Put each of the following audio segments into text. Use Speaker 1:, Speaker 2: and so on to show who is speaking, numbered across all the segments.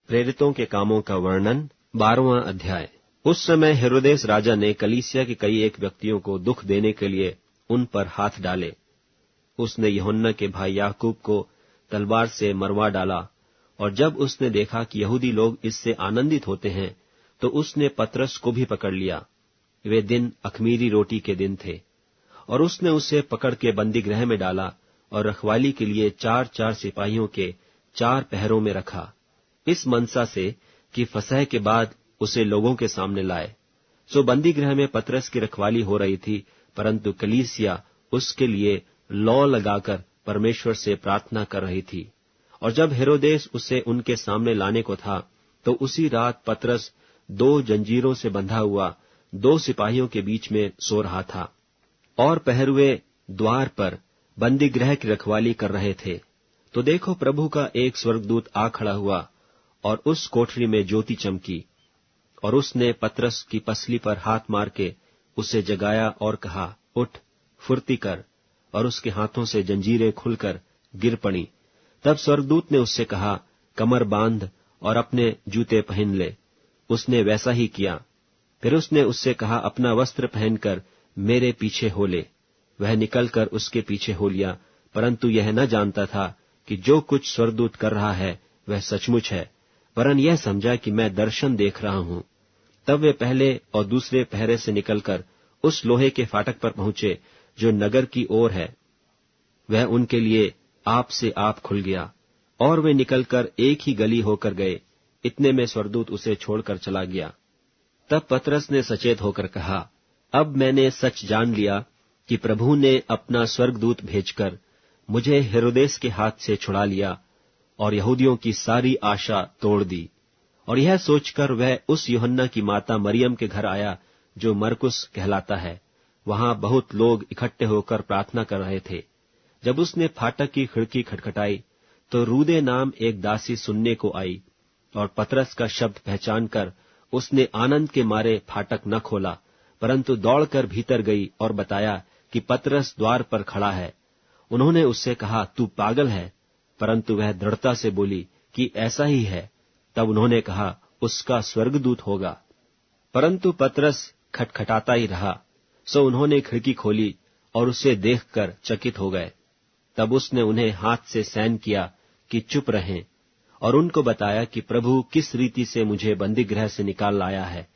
Speaker 1: प्रेरितों के कामों का वर्णन 12वां अध्याय। उस समय हेरोदेस राजा ने कलीसिया के कई एक व्यक्तियों को दुख देने के लिए उन पर हाथ डाले। उसने यूहन्ना के भाई याकूब को तलवार से मरवा डाला, और जब उसने देखा कि यहूदी लोग इससे आनंदित होते हैं, तो उसने पतरस को भी पकड़ लिया। वे दिन अख़मीरी रोटी के दिन थे, और उसने उसे पकड़ के बंदीगृह में डाला और रखवाली के लिए 4-4 सिपाहियों के 4 पहरों में रखा, इस मनसा से कि फसह के बाद उसे लोगों के सामने लाए। सो बंदीगृह में पतरस की रखवाली हो रही थी, परंतु कलीसिया उसके लिए लौ लगाकर परमेश्वर से प्रार्थना कर रही थी। और जब हेरोदेस उसे उनके सामने लाने को था, तो उसी रात पतरस 2 जंजीरों से बंधा हुआ 2 सिपाहियों के बीच में सो रहा था, और पहरुए द्वार पर बंदीगृह की रखवाली कर रहे थे। तो देखो, प्रभु का एक स्वर्गदूत आ खड़ा हुआ, और उस कोठरी में ज्योति चमकी, और उसने पतरस की पसली पर हाथ मार के उसे जगाया और कहा, उठ, फुर्ती कर। और उसके हाथों से जंजीरें खुलकर गिर पड़ी। तब स्वर्गदूत ने उससे कहा, कमर बांध और अपने जूते पहन ले। उसने वैसा ही किया। फिर उसने उससे कहा, अपना वस्त्र पहनकर मेरे पीछे हो ले। वह निकलकर उसके पीछे हो लिया, परंतु यह न जानता था कि जो कुछ स्वर्गदूत कर रहा है वह सचमुच है, वरन यह समझा कि मैं दर्शन देख रहा हूं। तब वे पहले और दूसरे पहरे से निकलकर उस लोहे के फाटक पर पहुंचे जो नगर की ओर है। वह उनके लिए आप से आप खुल गया, और वे निकलकर एक ही गली होकर गए। इतने में स्वर्गदूत उसे छोड़कर चला गया। तब पतरस ने सचेत होकर कहा, अब मैंने सच जान लिया कि प्रभु ने अपना स्वर्गदूत भेजकर मुझे हेरोदेस के हाथ से छुड़ा लिया और यहूदियों की सारी आशा तोड़ दी। और यह सोचकर वह उस यूहन्ना की माता मरियम के घर आया, जो मरकुस कहलाता है। वहां बहुत लोग इकट्ठे होकर प्रार्थना कर रहे थे। जब उसने फाटक की खिड़की खटखटाई, तो रूदे नाम एक दासी सुनने को आई, और पतरस का शब्द पहचानकर उसने आनंद के मारे फाटक न खोला, परंतु दौड़कर भीतर गई और बताया कि पतरस द्वार पर खड़ा है। उन्होंने उससे कहा, तू पागल है? परंतु वह दृढ़ता से बोली कि ऐसा ही है। तब उन्होंने कहा, उसका स्वर्गदूत होगा। परंतु पतरस खटखटाता ही रहा। सो उन्होंने खिड़की खोली और उसे देखकर चकित हो गए। तब उसने उन्हें हाथ से सैन किया कि चुप रहें, और उनको बताया कि प्रभु किस रीति से मुझे बंदीगृह से निकाल लाया है।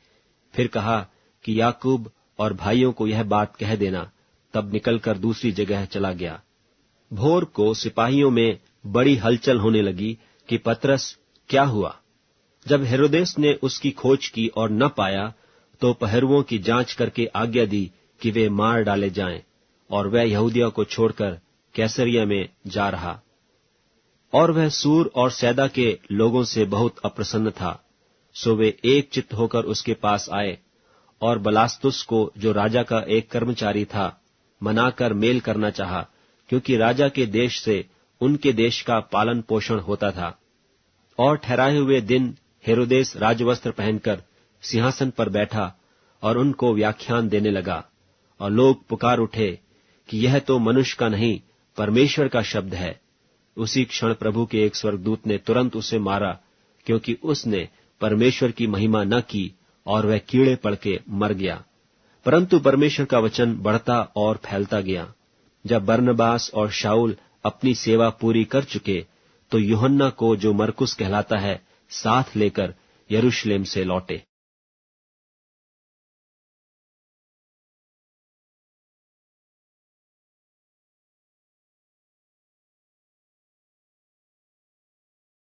Speaker 1: फिर कहा कि याकूब और भाइयों को यह बात कह देना। तब निकलकर दूसरी जगह चला गया। भोर को सिपाहियों में बड़ी हलचल होने लगी कि पतरस क्या हुआ। जब हेरोदेस ने उसकी खोज की और न पाया, तो पहरुओं की जांच करके आज्ञा दी कि वे मार डाले जाएं, और वह यहूदिया को छोड़कर कैसरिया में जा रहा। और वह सूर और सैदा के लोगों से बहुत अप्रसन्न था। सो वे एक चित्त होकर उसके पास आए, और बलास्तुस को, जो राजा का एक कर्मचारी था, मनाकर मेल करना चाहा, क्योंकि राजा के देश से उनके देश का पालन पोषण होता था। और ठहराए हुए दिन हेरोदेस राजवस्त्र पहनकर सिंहासन पर बैठा और उनको व्याख्यान देने लगा। और लोग पुकार उठे कि यह तो मनुष्य का नहीं, परमेश्वर का शब्द है। उसी क्षण प्रभु के एक स्वर्गदूत ने तुरंत उसे मारा, क्योंकि उसने परमेश्वर की महिमा न की, और वह कीड़े पड़ के मर गया। परंतु परमेश्वर का वचन बढ़ता और फैलता गया। जब बरनबास और शाऊल अपनी सेवा पूरी कर चुके, तो यूहन्ना को, जो मरकुस कहलाता है, साथ लेकर यरूशलेम से लौटे।